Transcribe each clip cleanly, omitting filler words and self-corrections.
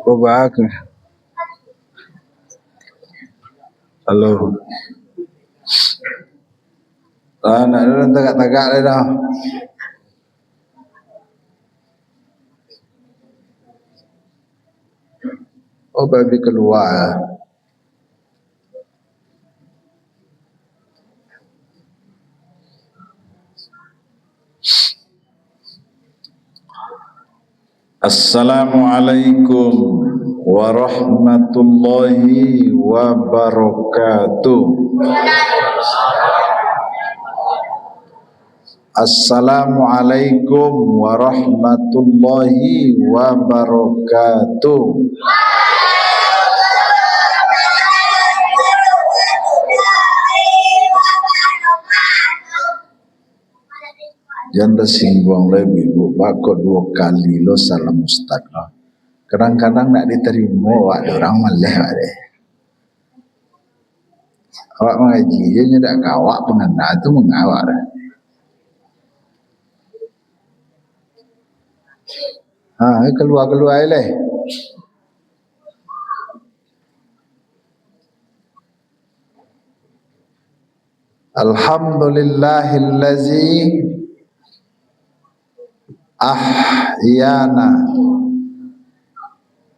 Babak. Halo. Nak tagak-tagak le dah. Oh, babi keluar. Assalamualaikum warahmatullahi wabarakatuh. Assalamualaikum warahmatullahi wabarakatuh. Jangan tersinggung lebih bu, bakal 2 kali lo salam ustaz lo. Kadang-kadang nak diterima, ada orang malah ada. Awak mengaji, dia nyedak kawak pengena tu mengawak. Keluar leh. Alhamdulillahillazi ahyana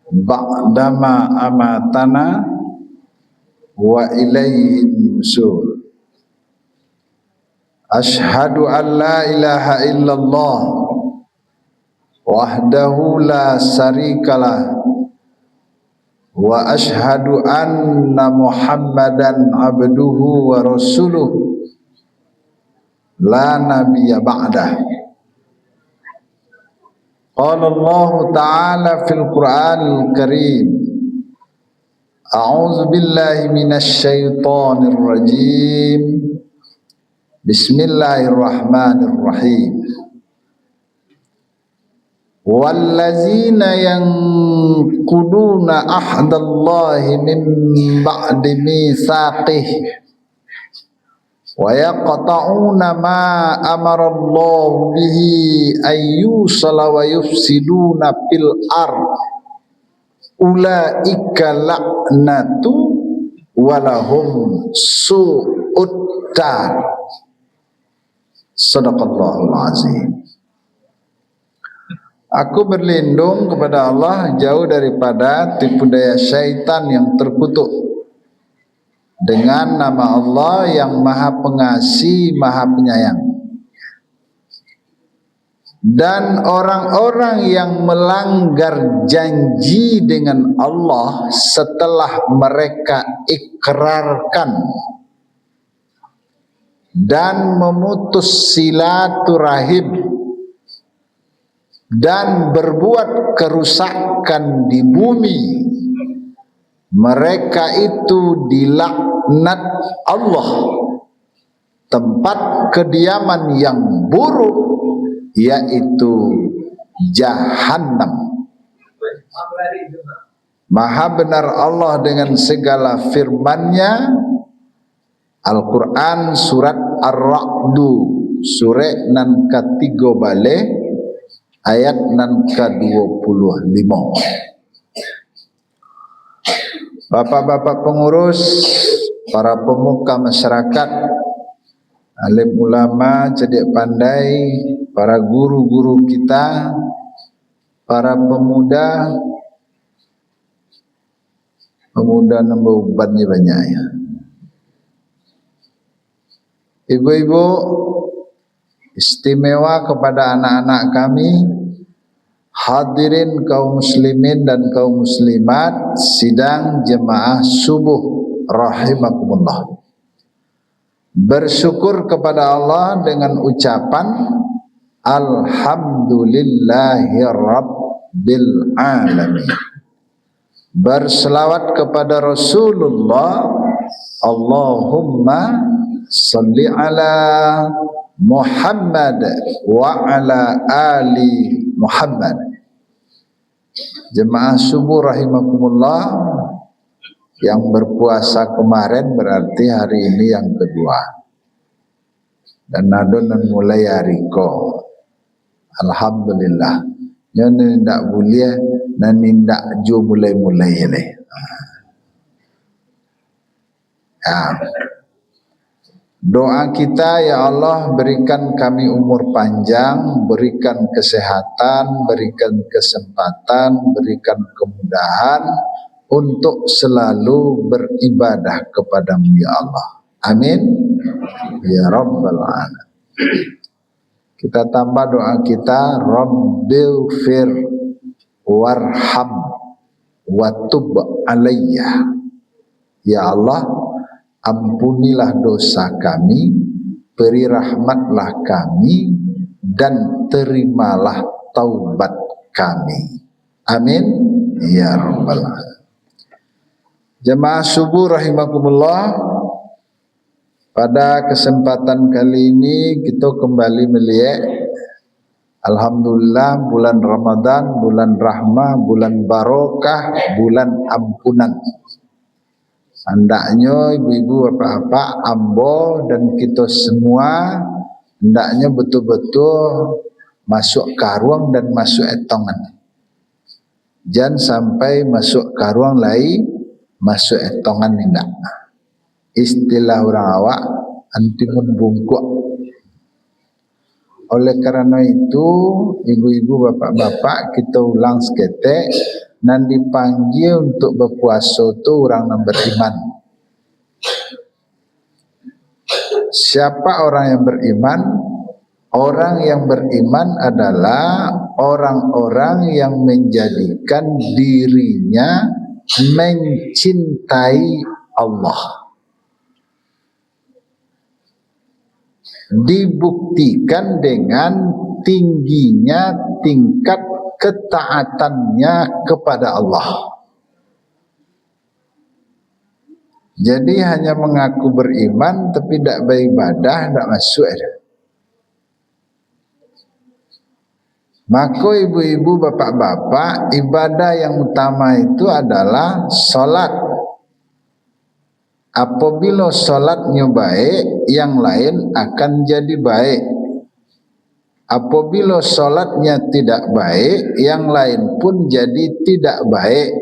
ba'dama amatana wa ilaihi nusyur. Asyhadu an la ilaha illallah wahdahu la syarikalah wa asyhadu anna Muhammadan abduhu wa rasuluh la nabiyya ba'dah. Qala Allah Ta'ala fil Qur'anil Karim, A'udzu billahi minasy syaithanir rajim. Bismillahirrahmanirrahim. Wallazina yanquduna ahdallahi min ba'di mitsaqihi wa yaqta'una ma amara Allah bihi ayyusala wa yufsiduna fil ard ulaika la'natu walahum su'ud dar. Sadaqallahul azim. Aku berlindung kepada Allah jauh daripada tipu daya syaitan yang terkutuk, dengan nama Allah yang Maha Pengasih, Maha Penyayang. Dan orang-orang yang melanggar janji dengan Allah setelah mereka ikrarkan dan memutus silaturahim dan berbuat kerusakan di bumi, mereka itu dilaknat Allah, tempat kediaman yang buruk yaitu Jahannam. Maha benar Allah dengan segala firman-Nya. Al-Quran surat Ar-Ra'du surat nan ketiga balik ayat nan ke-25. Bapak-bapak pengurus, para pemuka masyarakat, alim ulama, cerdik pandai, para guru-guru kita, para pemuda nambah ubannya banyak ya. Ibu-ibu, istimewa kepada anak-anak kami, hadirin kaum muslimin dan kaum muslimat sidang jemaah subuh rahimakumullah. Bersyukur kepada Allah dengan ucapan alhamdulillahi rabbil alamin. Berselawat kepada Rasulullah, Allahumma salli ala Muhammad wa ala ali Muhammad. Jemaah subuh rahimakumullah, yang berpuasa kemarin berarti hari ini yang kedua. Dan nadon mulai hari ko. Alhamdulillah. Yang tidak boleh nan nindak jo mulai-mulai le. Doa kita, ya Allah, berikan kami umur panjang, berikan kesehatan, berikan kesempatan, berikan kemudahan untuk selalu beribadah kepadamu, ya Allah. Amin ya rabbal alamin. Kita tambah doa kita, Rabbighfir warham wa tub alayya. Ya Allah, ampunilah dosa kami, beri rahmatlah kami, dan terimalah taubat kami. Amin ya rabbal alamin. Jemaah subuh rahimakumullah, pada kesempatan kali ini kita kembali melihat, alhamdulillah, bulan Ramadan, bulan rahmah, bulan barokah, bulan ampunan. Hendaknya ibu-ibu, bapak-bapak, ambo dan kita semua hendaknya betul-betul masuk karuang dan masuk etongan. Jangan sampai masuk karuang lain, masuk etongan hendak. Istilah orang awak, antimun bungkuk. Oleh karena itu, ibu-ibu, bapak-bapak, kita ulang seketek, dan dipanggil untuk berpuasa itu orang yang beriman. Siapa orang yang beriman? Orang yang beriman adalah orang-orang yang menjadikan dirinya mencintai Allah. Dibuktikan dengan tingginya tingkat ketaatannya kepada Allah. Jadi hanya mengaku beriman tapi tidak beribadah, tidak masuk. Maka ibu-ibu, bapak-bapak, ibadah yang utama itu adalah salat. Apabila salatnya baik, yang lain akan jadi baik. Apabila salatnya tidak baik, yang lain pun jadi tidak baik.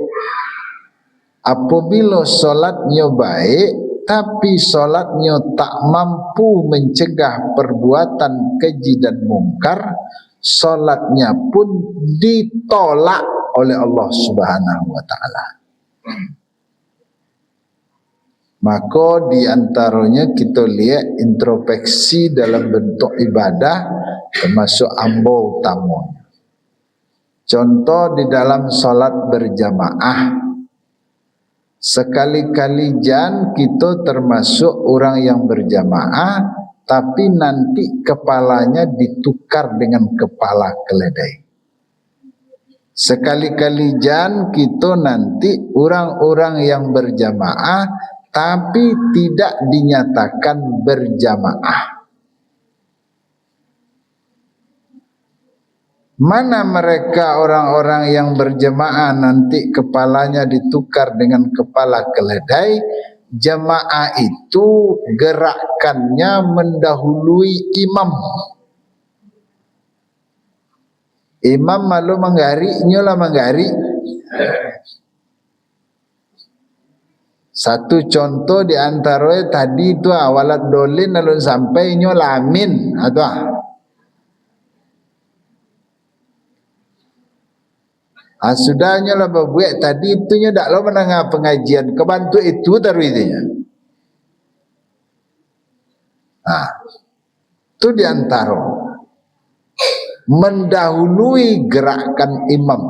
Apabila salatnya baik, tapi salatnya tak mampu mencegah perbuatan keji dan mungkar, salatnya pun ditolak oleh Allah Subhanahu wa taala. Maka diantaranya kita lihat introspeksi dalam bentuk ibadah, termasuk ambo utamanya. Contoh di dalam salat berjamaah, sekali-kali jangan kita termasuk orang yang berjamaah, tapi nanti kepalanya ditukar dengan kepala keledai. Sekali-kali jangan kita nanti orang-orang yang berjamaah, tapi tidak dinyatakan berjamaah. Mana mereka orang-orang yang berjamaah nanti kepalanya ditukar dengan kepala keledai? Jamaah itu gerakannya mendahului imam. Imam malu menggari, nyola menggari. Satu contoh di antara tadi itu awalat dolin lalu sampai nyola amin atau sudahnya lah berbuat tadi itunya tak lo menengah pengajian kebantu itu taruh itunya. Itu diantara mendahului gerakan imam.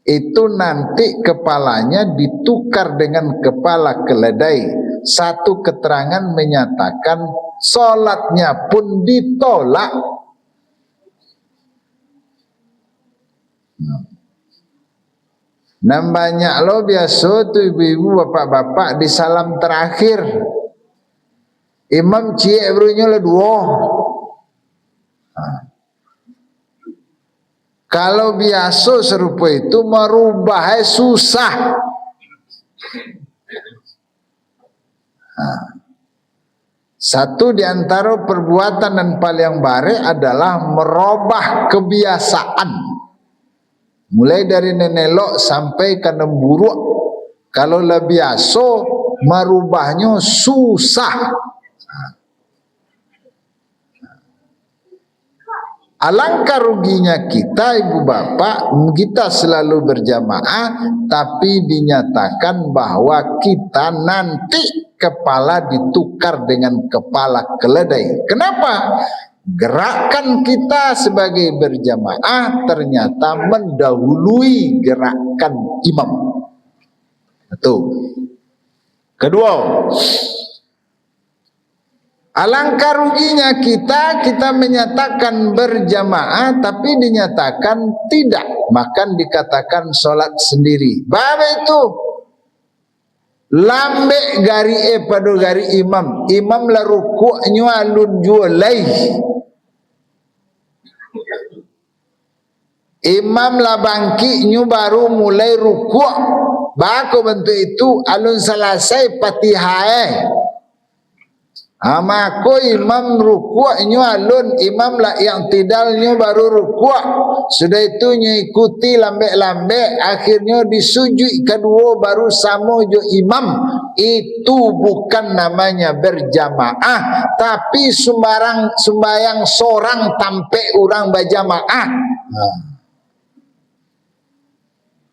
Itu nanti kepalanya ditukar dengan kepala keledai. Satu keterangan menyatakan salatnya pun ditolak. Nah banyak lo biasa tu ibu-ibu, bapak-bapak di salam terakhir imam ciek berunya lah dua. Kalau biasa serupa itu merubahnya susah. Satu di antara perbuatan dan paling bare adalah merubah kebiasaan. Mulai dari nenelok sampai ke buruk. Kalau lebih biasa, merubahnya susah. Alangkah ruginya kita, ibu bapak, kita selalu berjamaah tapi dinyatakan bahwa kita nanti kepala ditukar dengan kepala keledai. Kenapa? Gerakan kita sebagai berjamaah ternyata mendahului gerakan imam. Betul. Kedua, alangkah ruginya kita menyatakan berjamaah tapi dinyatakan tidak, maka dikatakan sholat sendiri. Bab itu lambe gari pada gari imam la rukuknya alun jualai, imam la bangkinya baru mulai rukuk. Baku bentuk itu alun selesai Fatihah. Amako imam rukuknya alun, imam lah yang tidalnya baru rukuk. Sudah itu ikuti lambe-lambe, akhirnya disujud kedua baru sama jo imam. Itu bukan namanya berjamaah, tapi sembayang seorang tampe orang berjamaah.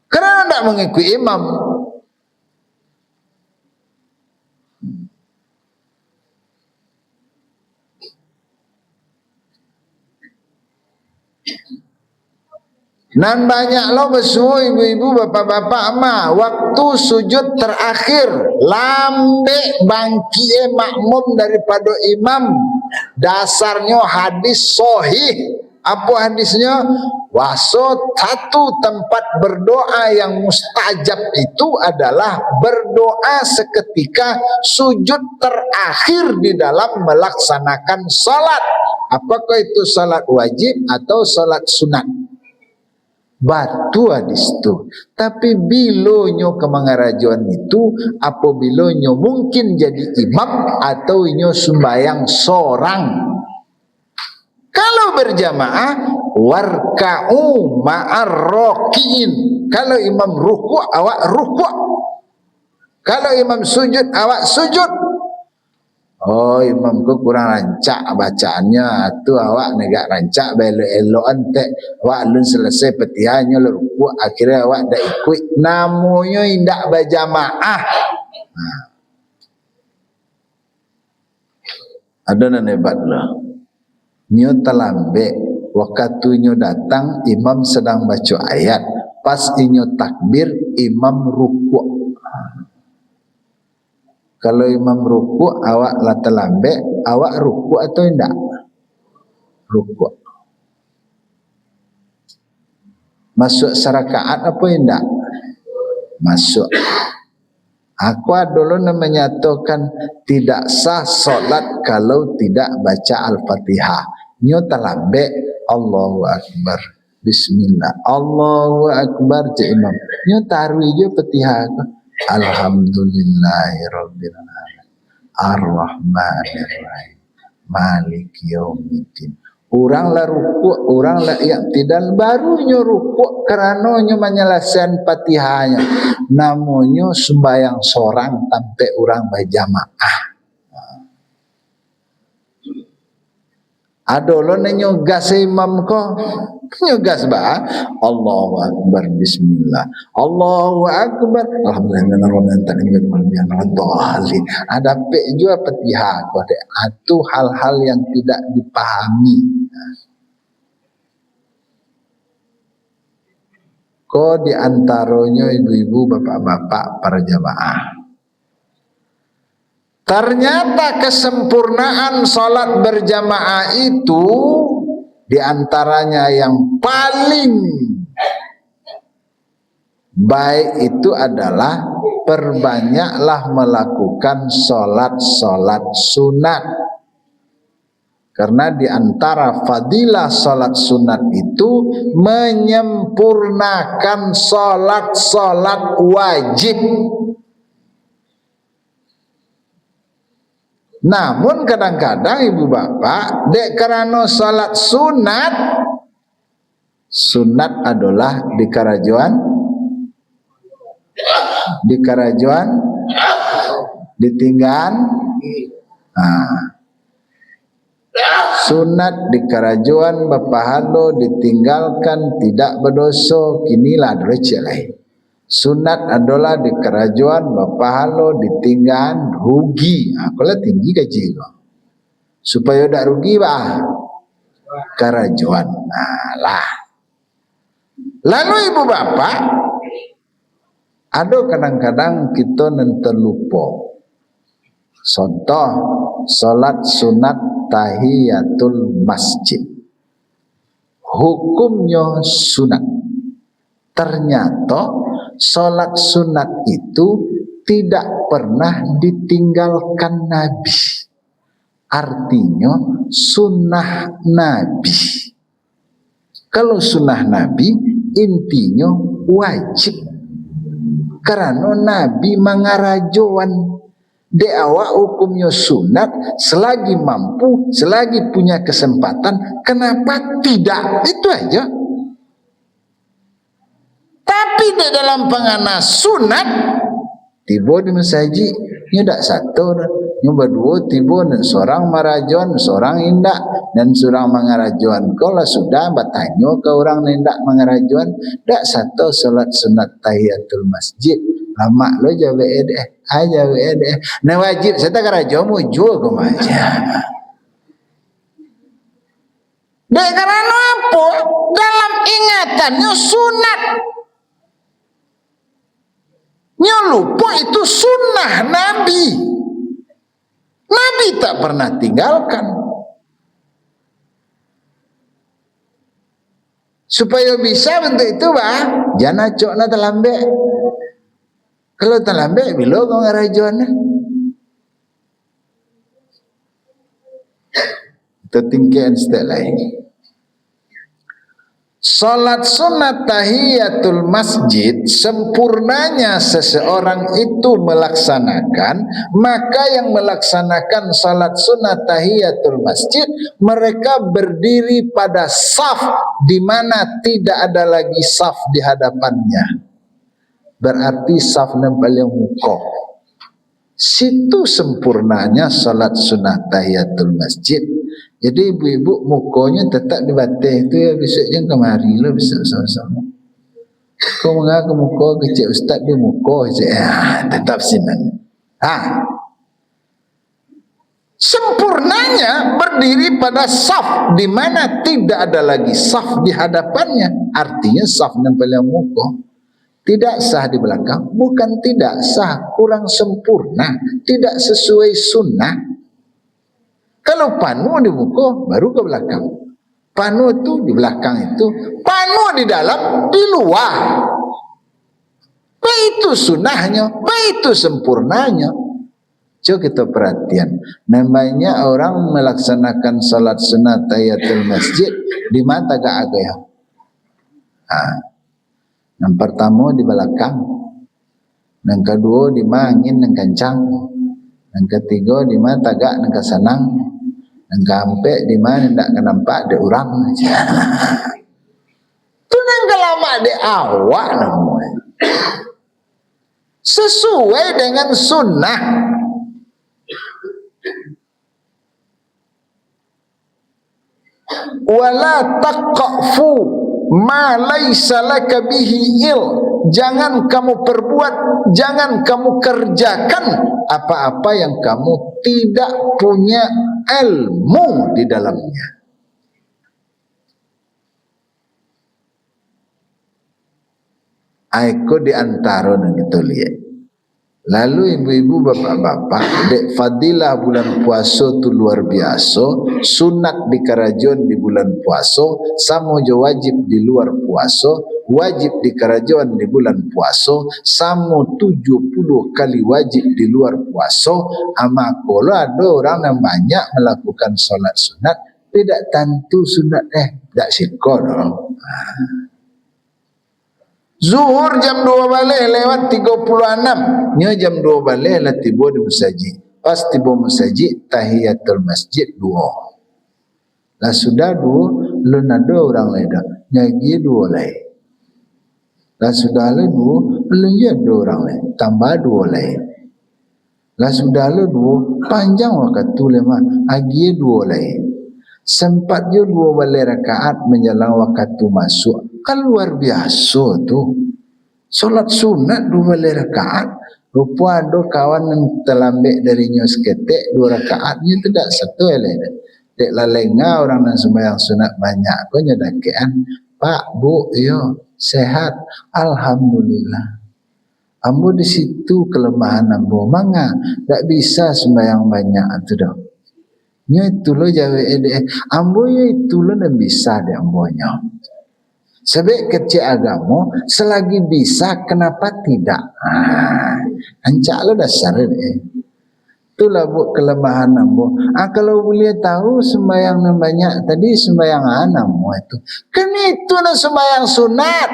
Karena tidak mengikuti imam. Nan banyak lo besuh ibu-ibu, bapak-bapak mah waktu sujud terakhir lambe bangkie makmum daripada imam. Dasarnya hadis sahih. Apa hadisnya? Satu tempat berdoa yang mustajab itu adalah berdoa seketika sujud terakhir di dalam melaksanakan salat. Apakah itu salat wajib atau salat sunat? Batu hadis itu. Tapi bilonyo kemangarajuan itu apabila nyo mungkin jadi imam atau nyo sembayang seorang. Kalau berjamaah warka'u ma'ar rakiin. Kalau imam rukuk awak rukuk. Kalau imam sujud awak sujud. Oh, imamku kurang rancak bacaannya, tu awak negak rancak belok-elok ante, awak lun selesai petihannya rukuk, akhirnya awak dak ikut, namanya indak berjamaah. Ada nan hebat lah. Nyo talambe waktu nyo datang imam sedang baca ayat, pas inyo takbir imam rukuk. Kalau imam rukuk awak la terlambat, awak rukuk atau tidak? Rukuk. Masuk serakaat apa tidak? Masuk. Aku dulu menyatakan tidak sah solat kalau tidak baca Al-Fatihah. Nyo terlambat, Allahu Akbar. Bismillah. Allahu Akbar je imam. Nyo taruh je Fatihah. Alhamdulillahirabbil alamin. Ar-Rahmanir-Rahim. Maliki yaumiddin. Orang la rukuk, orang la i'tidal, barunya rukuk kerana nyo menyelesaikan Fatihahnya. Namanya sembahyang seorang sampai orang berjamaah. Adolo nenyo gas imam ko. Nyugas ba Allahu Akbar bismillah Allahu Akbar alhamdulillah. Ada pe juga Fatihah kode itu hal-hal yang tidak dipahami. Ko di antaranya ibu-ibu bapak-bapak para jamaah. Ternyata kesempurnaan salat berjamaah itu di antaranya yang paling baik itu adalah perbanyaklah melakukan solat-solat sunat. Karena di antara fadilah solat sunat itu menyempurnakan solat-solat wajib. Namun kadang-kadang ibu bapak, dek karena salat sunat, sunat adalah di karajuan, ditinggal. Sunat di karajuan bapahalo ditinggalkan tidak berdosa, kinilah dosa lain. Sunat adalah di kerajuan bapahalo ditinggal rugi. Kalau tinggi gaji supaya tidak rugi kerajuan. Lah. Lalu ibu bapak, ada kadang-kadang kita nanti lupa. Contoh, salat sunat tahiyatul masjid. Hukumnya sunat. Ternyata salat sunat itu tidak pernah ditinggalkan Nabi. Artinya sunnah Nabi. Kalau sunnah Nabi intinya wajib. Karena Nabi mengarajuan de awak hukumnya sunat, selagi mampu, selagi punya kesempatan, kenapa tidak? Itu aja. Tapi di dalam pengana sunat, tiba di masaji, tidak satu, nyoba dua, tiba dan seorang marajuan, seorang indak, dan seorang mengarajuan. Kalau sudah bertanya ke orang indak mengarajuan, tidak satu salat sunat tahiyatul masjid. Lama lo jawab deh, nah wajib saya tak karajuan mujur ke maja. Dek karena apa? Dalam ingatannya sunat. Lupa itu sunnah Nabi. Nabi tak pernah tinggalkan. Supaya bisa bentuk itu jangan cokna terlambat. Kalau terlambat bila kau ngarajuannya? Itu tingkatan setelah ini. Salat sunat tahiyatul masjid, sempurnanya seseorang itu melaksanakan, maka yang melaksanakan salat sunat tahiyatul masjid, mereka berdiri pada saf di mana tidak ada lagi saf di hadapannya. Berarti saf paling muka. Situ sempurnanya salat sunat tahiyatul masjid. Jadi ibu-ibu mukanya tetap di batih itu ya, besok yang kemari lo besok sama-sama. Kau mengaku muka kecil ustaz di muka tetap sinan. Sempurnanya berdiri pada saf di mana tidak ada lagi saf di hadapannya. Artinya saf nempel yang muka. Tidak sah di belakang, bukan tidak sah, kurang sempurna, tidak sesuai sunnah. Kalau panu di muka, baru ke belakang. Panu itu di belakang itu, panu di dalam, di luar. Itu sunnahnya, itu sempurnanya. Coba kita perhatian. Namanya orang melaksanakan salat sunat tahiyatul masjid di mata gak agak ya. Yang pertama di belakang, yang kedua di mangin yang kencang, yang ketiga di mana tagak yang kesenang, yang keempat di mana tidak nampak di orang aja. Itu yang kelama di awak namanya. Sesuai dengan sunnah. Wala taqfu ma laisa laka bihi il. Jangan kamu perbuat, jangan kamu kerjakan apa-apa yang kamu tidak punya ilmu di dalamnya. Aku di antara yang kita lihat. Lalu ibu-ibu, bapak-bapak, dek fadilah bulan puasa itu luar biasa. Sunat di karajuan di bulan puasa, sama jo wajib di luar puasa, wajib di karajuan di bulan puasa, sama 70 kali wajib di luar puasa. Ama kalau ada orang yang banyak melakukan solat sunat, tidak tentu sunat tidak sikor. Zuhur jam 2 balik lewat 36. Nya jam 2 balik lah tiba di masaji. Pas tiba masjid tahiyatul masjid dua. Lah sudah dua, lu nado orang lain dah. Nyagi dua lain. Lah sudah lu dua, lu nyado orang lain. Tambah dua lain. Lah sudah lu dua, panjang waktu lema. Agi dua lain. Sempat je dua balik rakaat menjelang waktu masuk. Kan luar biasa tu. Solat sunat dua balik rakaat. Rupa ada kawan yang terlambat dari nyos ketek dua rakaatnya tidak satu lain. Dek lalenga orang yang sembahyang sunat banyak kau nyedakean. Pak, Bu, yo sehat, alhamdulillah. Ambo di situ kelemahan ambo, mangga tak bisa sembahyang banyak tu dah. Nya itu lo jawe ambo ya itu lo dan bisa deh ambonya. Sebab kecil agama selagi bisa kenapa tidak? Ancak lo dasar deh. Itulah bu kelemahan ambo. Kalau boleh tahu sembahyang yang banyak tadi sembahyang ambo itu. Kan itu lo sembahyang sunat.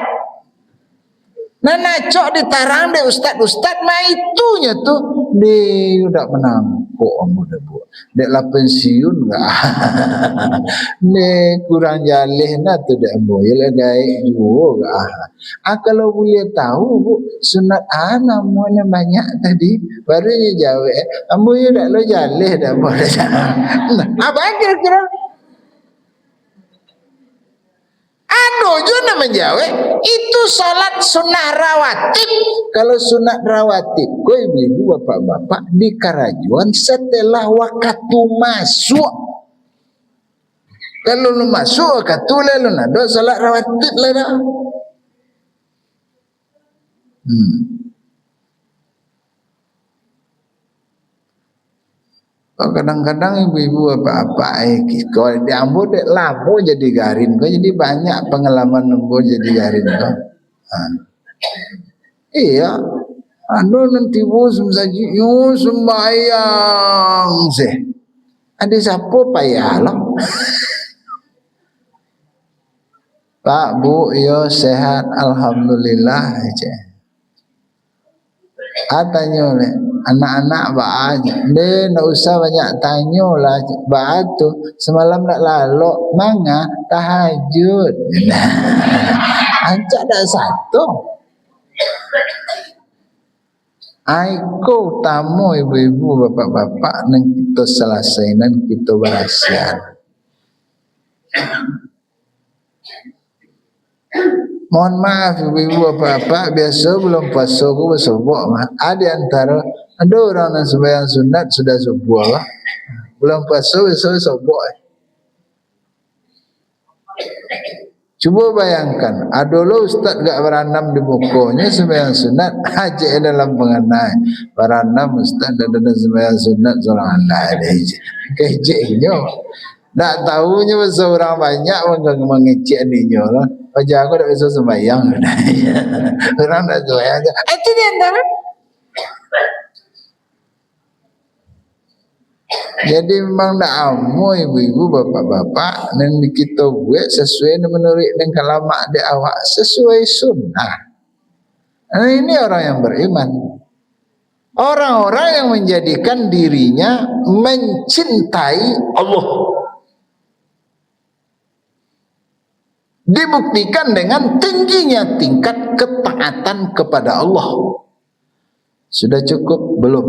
Nah nacok ditarang deh ustad mah itunya tuh di udah menangkuk ambo dah bu. Dek lah pensiun enggak. Ne kurang jaleh na tu dek ambo. Ya gai juga enggak. Kalau boleh tahu bu sunat namanya banyak tadi baru je jawab ambo ya dak lo jaleh dah ambo dah. Apa kira-kira? Anojo nak menjawab itu salat sunnah rawatib. Kalau sunat rawatib, kau ibu bapak-bapak di karajuan setelah waktu masuk. Kalau lu masuk waktu lalu nado salat rawatib lah dah. Kadang-kadang ibu-ibu apa-apa kalau diambo dek lamo jadi garin kau jadi banyak pengalaman nembo jadi garin kau. Iya, nanti bos saji yo sembayang sih. Ada siapa payah lah. Pak Bu yo sehat alhamdulillah aja. Tanya oleh anak-anak bah dia nak usah banyak tanya lah bah tu semalam nak lalok manga tahajud. Ancak dah satu. Aiko tamu ibu-ibu bapak-bapak nang kita selesai nan kita berhasil. Mohon maaf ibu-ibu bapak-bapak biasa belum puasa aku bersobok mah. Ada antara ada orang yang sembahyang sunat sudah subuh lah. Belum puasa biasa sobok. Cuba bayangkan, ada lo ustaz gak beranam di bukunya sembahyang sunat aja dalam pengenai. Beranam ustaz dan sembahyang sunat seorang anak aja. Kejeknya. Tak tahunya seorang banyak mengecek dia lah. Wajah aku tak bisa sembahyang. Orang tak sembahyang. Itu dia dah. Jadi memang tak amu ibu-ibu bapak-bapak dan kita buat sesuai menurut dan kalamak di awak sesuai sunnah. Nah, ini orang yang beriman. Orang-orang yang menjadikan dirinya mencintai Allah. Dibuktikan dengan tingginya tingkat ketaatan kepada Allah. Sudah cukup belum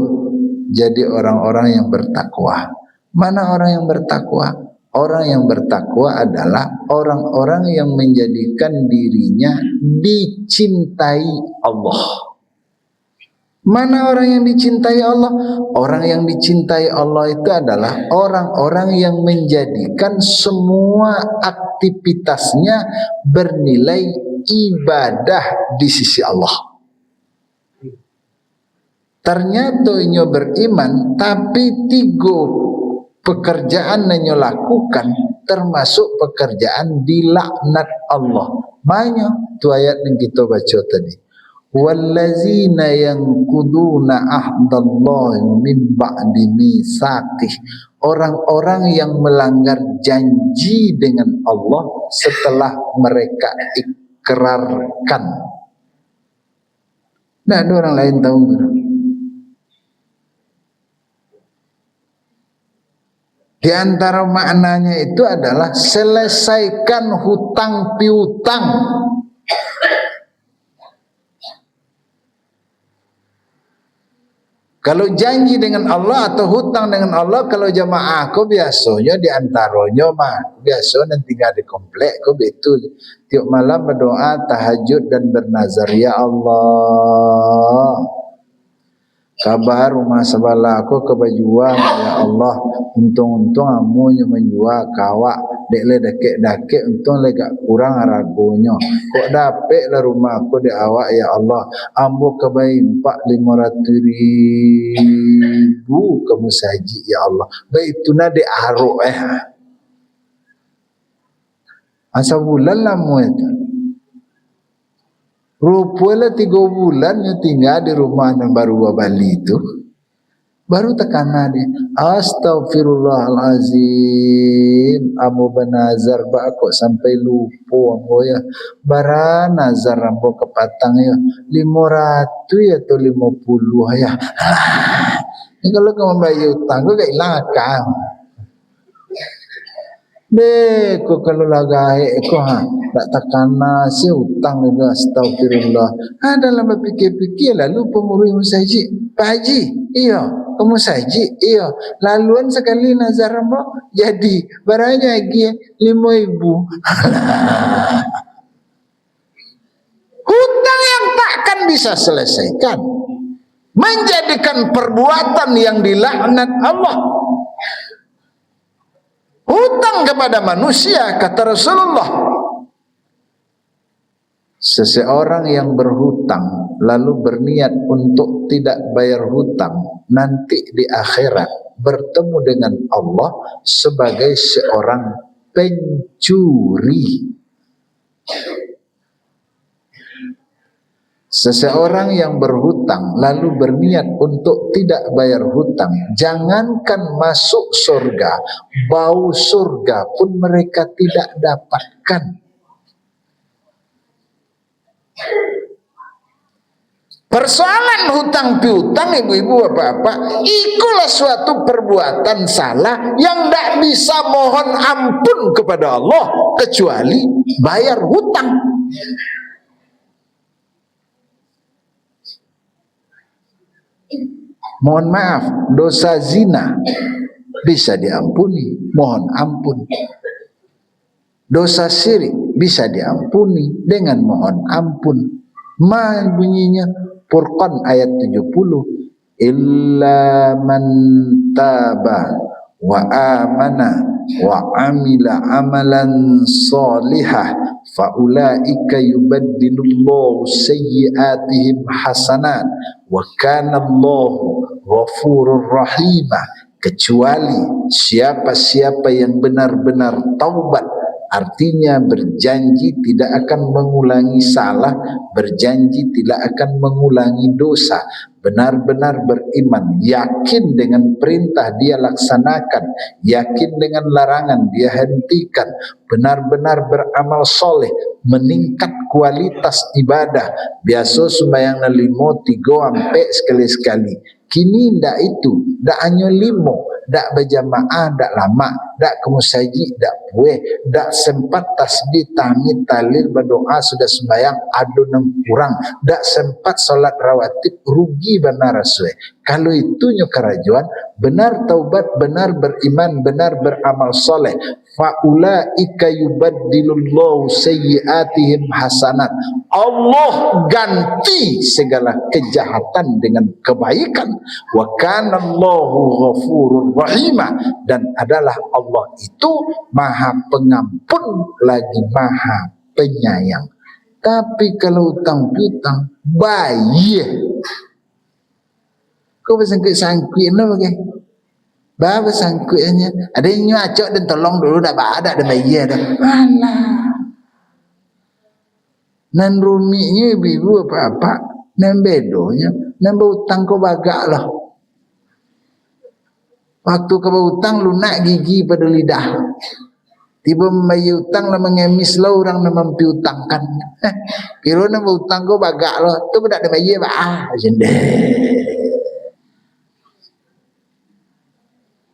jadi orang-orang yang bertakwa? Mana orang yang bertakwa? Orang yang bertakwa adalah orang-orang yang menjadikan dirinya dicintai Allah. Mana orang yang dicintai Allah? Orang yang dicintai Allah itu adalah orang-orang yang menjadikan semua aktivitasnya bernilai ibadah di sisi Allah. Ternyata inyo beriman, tapi 3 pekerjaan yang lakukan termasuk pekerjaan dilaknat Allah. Banyak tu ayat yang kita baca tadi. Wallazina yanquduna ahdallahi min ba'di mitsaqih. Orang-orang yang melanggar janji dengan Allah setelah mereka ikrarkan. Nah, ada orang lain tahu. Di antara maknanya itu adalah selesaikan hutang piutang. Kalau janji dengan Allah atau hutang dengan Allah, kalau jamaah aku biasanya di antaranya mah biasa nanti tinggal di komplek aku betul tiap malam berdoa tahajud dan bernazar, ya Allah kabar rumah sebelah aku kebajuan, ya Allah untung-untung amunya menjual kawak dek le dake untung le gak kurang haragonya kok dapet lah rumah aku di awak, ya Allah ambo kebaik 400.000 kamu saji, ya Allah baik itu na de aro asa bulan lah mu itu rupanya 3 bulan yang tinggal di rumah yang baru Bali itu, baru tekana dia, astagfirullahalazim, amu benazar ba kok sampai lupa ambo ya, bara nazar ambo kepatang ya, 500 ya atau 50 ya, ini kalau kamu bayar utang, gue gak hilang akal. Deko kalau lagahe ko tak takana si utang itu astagfirullah. Dalam berfikir-fikir lalu pemurih musaji, Pak Haji, iya, kamu saji, iya. Laluan sekali nazar mo jadi barangnya lagi 5.000. Hutang yang takkan bisa selesaikan, menjadikan perbuatan yang dilaknat Allah. Hutang kepada manusia, kata Rasulullah, seseorang yang berhutang lalu berniat untuk tidak bayar hutang, nanti di akhirat bertemu dengan Allah sebagai seorang pencuri. Seseorang yang berhutang lalu berniat untuk tidak bayar hutang, jangankan masuk surga, bau surga pun mereka tidak dapatkan. Persoalan hutang piutang ibu-ibu bapak-bapak, itulah suatu perbuatan salah yang tidak bisa mohon ampun kepada Allah kecuali bayar hutang. Mohon maaf, dosa zina bisa diampuni, mohon ampun. Dosa syirik bisa diampuni dengan mohon ampun. Bunyinya Furqan ayat 70, illa man taba wa amana wa amila amalan salihah faulaika yubaddilullahu sayyiatihim hasanat wa kana Allahu ghafurur rahimah. Kecuali siapa-siapa yang benar-benar taubat, artinya berjanji tidak akan mengulangi salah, berjanji tidak akan mengulangi dosa, benar-benar beriman, yakin dengan perintah dia laksanakan, yakin dengan larangan dia hentikan, benar-benar beramal soleh, meningkat kualitas ibadah. Biasa sembahyang 5, 3 sampai sekali-sekali. Kini ndak itu, ndak hanya 5, ndak berjamaah, ndak lama, ndak kemusaji, ndak pueh, ndak sempat tasbih, tahmid, tahlil, berdoa sudah sembahyang adu 6 kurang, ndak sempat salat rawatib, rugi benar rasue. Kalau itu nyukarajuan, benar taubat, benar beriman, benar beramal soleh, faulaika yubaddilullahu sayyiatihim hasanat. Allah ganti segala kejahatan dengan kebaikan. Wa kana Allahu ghafurur rahimah, dan adalah Allah itu maha pengampun lagi maha penyayang. Tapi kalau utang piutang bayi kau bersangkut-sangkut no bagai bawa sangkutnya ada yang nyacok dan tolong dulu dah ada bayar dah. Alah nan ruminya ibu apa nan bedonya nan berutang kau bagak lah. Waktu kau utang lunak gigi pada lidah, tiba membayar utang lah mengemis lah orang nak mempiutangkan. Kira nak berutang kau bagak lah, tu tidak ada bayar bah jendel.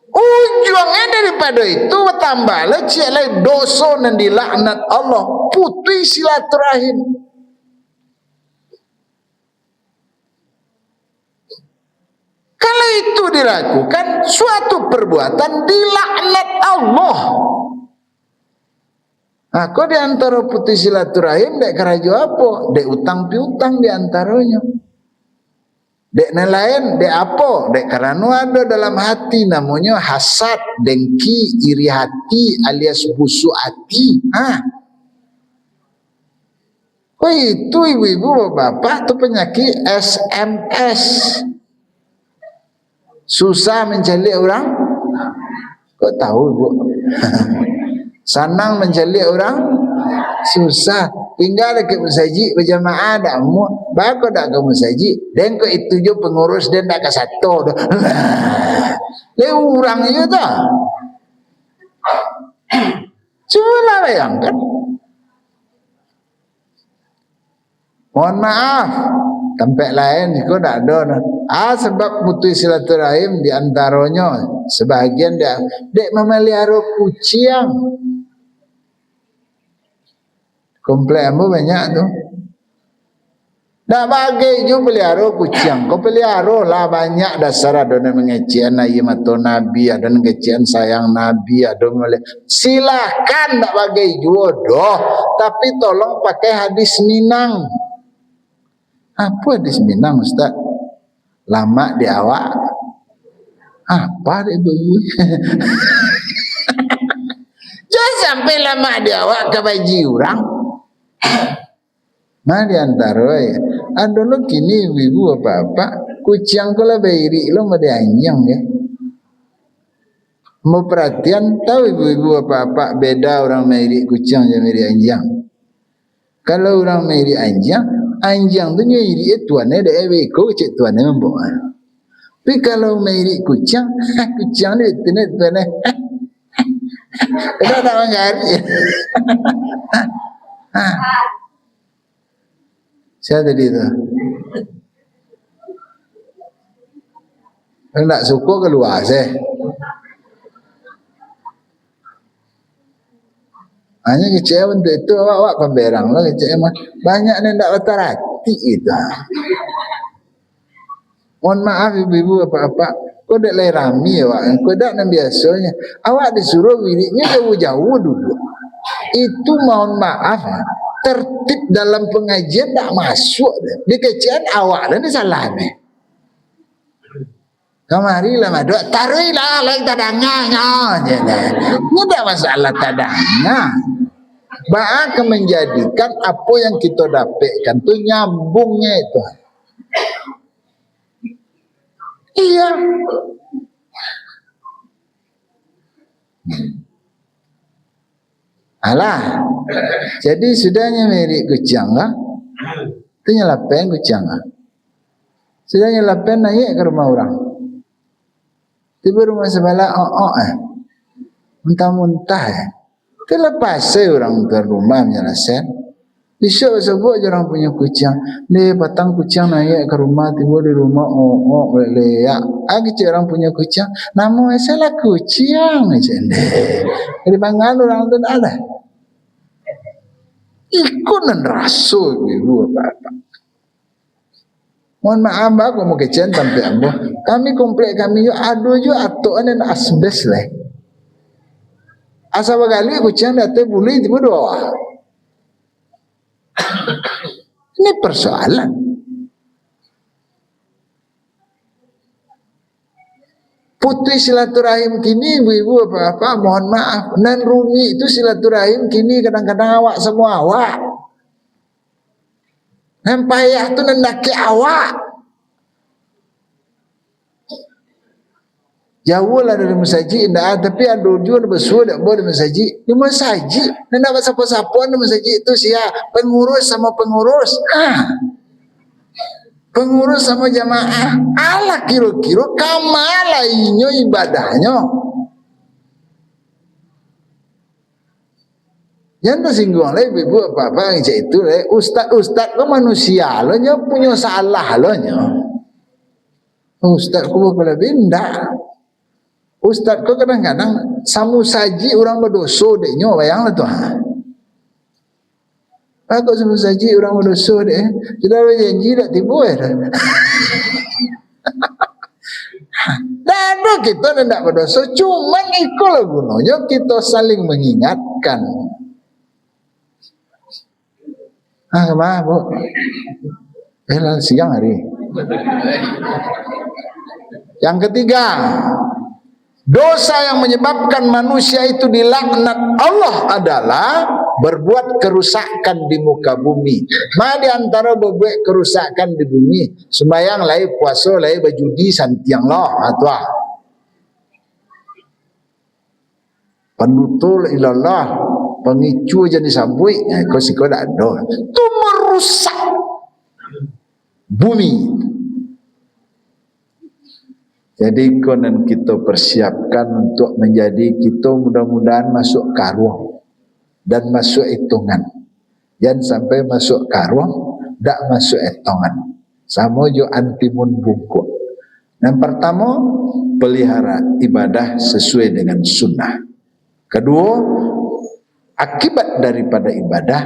Ujungnya daripada itu tambahlah cek dosa dan dilaknat Allah, putus silaturahim. Kalau itu dilakukan suatu perbuatan dilaknat Allah. Aku di antara putus silaturahim dek kerajo apa? Dek utang piutang di antaranya. Dek nelayan dek apa? Dek karena ada dalam hati namanya hasad, dengki, iri hati alias busuk hati. Oh itu ibu-ibu bapak itu penyakit SMS. Susah mencari orang. Kok tahu ibu? Senang mencari orang. Susah. Tinggal ke masjid berjamaah dak mu. Bako dak ke masjid. Dan ke itu je pengurus dan dak ke satu. Le orang itu dah. Cuba bayangkan. Mohon maaf. Tempat lain itu tak ada. Sebab putus silaturahim di antaranya sebahagian dia dek memelihara kucing. Komplek ambo banyak tu. Tak bagi ju pelihara kucing. Kau pelihara lah banyak dasar ada yang mengecewakan ayat Nabi, ada yang mengecewakan sayang Nabi, ada yang silakan tak bagi ju doh. Tapi tolong pakai hadis Minang. Apa hadis Minang Ustaz? Lama di awak. Apa itu? Jangan sampai lama di awak ke baju orang. Nah di antara ya. Ada lo kini ibu apa-apa. Kucing kalau bayi lo mau dianjang ya. Mau perhatian tahu ibu-ibu apa-apa beda orang meri kucing dan meri anjang. Kalau orang meri anjang tu nyeri tuannya ada eko cek tuannya membawa. Tapi kalau meri kucing ni tuannya kita tak mengerti. Saya tadi tu. Nak suka keluar saya. Hanya kecewa untuk itu awak pemberang lah kecewa. Banyak ni tak betul hati itu. Mohon maaf ibu-ibu apa-apa. Kau dak lay rami awak. Kau dak nan biasanya. Awak disuruh wiriknya jauh-jauh dulu. Itu mohon maaf. Tertib dalam pengajian tak masuk. Dikecewakan awak dan disalahnya. Kamarilah madu. Taruhilah lagi tadangnya. Ini tak masalah tadangnya. Bahkan menjadikan apa yang kita dapatkan tu nyambungnya itu. Iya. Alah. Jadi sudahnya meri kucing lah. Itu nyelapen kucing lah. Sudah nyelapen naik ke rumah orang. Tiba rumah sebelah muntah-muntah terlepas orang ke rumah menyelesaikan. Besok sebut je orang punya kucing. Dia batang kucing naik ke rumah, tiba di rumah leak. Cik orang punya kucing. Nama salah kucing macam ni. Jadi panggilan orang tu tak ada. Ikut dan rasul ibu apa-apa. Mohon maaf aku mau kecen sampai ambo. Kami komplek kami yo ado jo atok dan asbes lah. Asa bagali kucing date buli tiba doa. Ini persoalan. Putus silaturahim kini ibu-ibu apa-apa mohon maaf. Nan rumi itu silaturahim kini kadang-kadang awak semua awak. Payah tu nendaki awak. Jauh lah dari masjid, tapi ada juga bersuara tak boleh di masjid. Di masjid, nak buat siapa-siapa di masjid itu siapa? Pengurus sama pengurus. Pengurus sama jamaah. Alah kira-kira kamala inyo ibadahnya. Yang tersinggung lah ibu apa-apa yang itu lah. Ustaz kau manusia lo nya punya salah lo nya. Ustaz kau boleh bindah. Ustaz kau kadang-kadang samu saji orang berdosa deknya bayanglah tu. Aku samu saji orang berdosa dek. Sudah berjanji tak tiba Dan kita tidak berdosa, cuma itulah gunanya kita saling mengingatkan. Kemana bu? Siang hari. Yang ketiga, dosa yang menyebabkan manusia itu dilaknat Allah adalah berbuat kerusakan di muka bumi. Di antara berbuat kerusakan di bumi, sembahyang lai, puasa lai, berjudi santiang lah atau penutul ilallah, pengicu jenis sabui, kau sih kau tak ada. Itu merusak bumi. Jadi konon kita persiapkan untuk menjadi kita mudah-mudahan masuk karuang dan masuk hitungan. Jangan sampai masuk karuang, tak masuk hitungan. Sama jo antimun bungkuk. Yang pertama, pelihara ibadah sesuai dengan sunnah. Kedua, akibat daripada ibadah,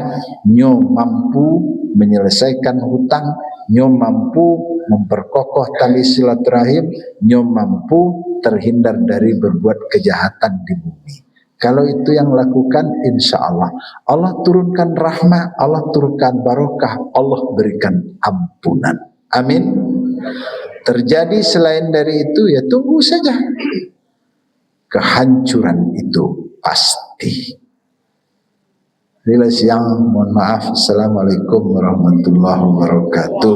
nyo mampu menyelesaikan hutang, nyo mampu memperkokoh tali silaturahim, nyo mampu terhindar dari berbuat kejahatan di bumi. Kalau itu yang lakukan, insya Allah Allah turunkan rahmat, Allah turunkan barokah, Allah berikan ampunan. Amin. Terjadi selain dari itu, ya tunggu saja. Kehancuran itu pasti. Bila siang, mohon maaf. Assalamualaikum warahmatullahi wabarakatuh.